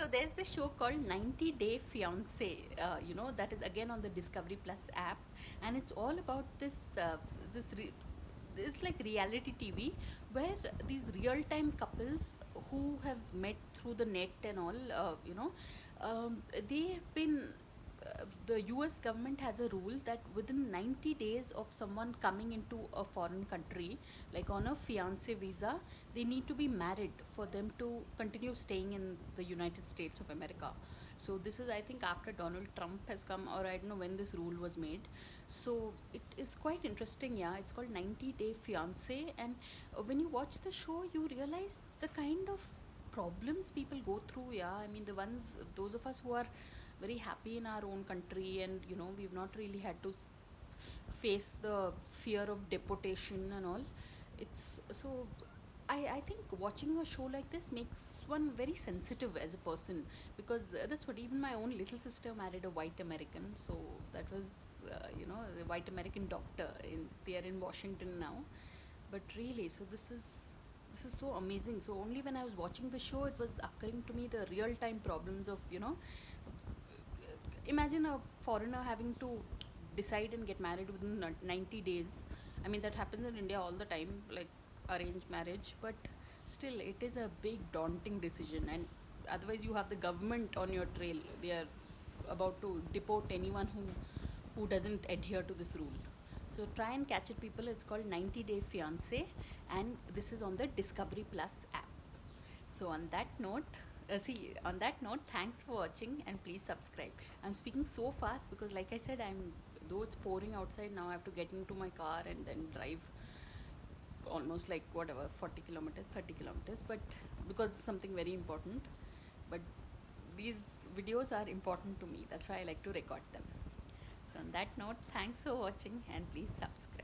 So there's the show called 90 Day Fiance, that is again on the Discovery Plus app, and it's all about this it's like reality TV where these real time couples who have met through the net and all, they have been. The US government has a rule that within 90 days of someone coming into a foreign country, like on a fiance visa, they need to be married for them to continue staying in the United States of America. So this is, I think, after Donald Trump has come, or I don't know when this rule was made. So it is quite interesting. Yeah, it's called 90 Day Fiance, and when you watch the show, you realize the kind of problems people go through. Yeah, I mean, those of us who are very happy in our own country, and we've not really had to face the fear of deportation and all. It's so I think watching a show like this makes one very sensitive as a person, because that's what, even my own little sister married a white American. So that was, a white American doctor. They are in Washington now. But really, so this is so amazing. So only when I was watching the show, it was occurring to me the real time problems of, imagine a foreigner having to decide and get married within 90 days. I mean, that happens in India all the time, like arranged marriage, but still, it is a big, daunting decision. And otherwise, you have the government on your trail. They are about to deport anyone who doesn't adhere to this rule. So try and catch it, people. It's called 90 Day Fiance, and this is on the Discovery Plus app. So on that note, thanks for watching and please subscribe. I'm speaking so fast because, like I said, though it's pouring outside now, I have to get into my car and then drive almost like whatever 40 kilometers, 30 kilometers, but because it's something very important. But these videos are important to me. That's why I like to record them. So on that note, thanks for watching and please subscribe.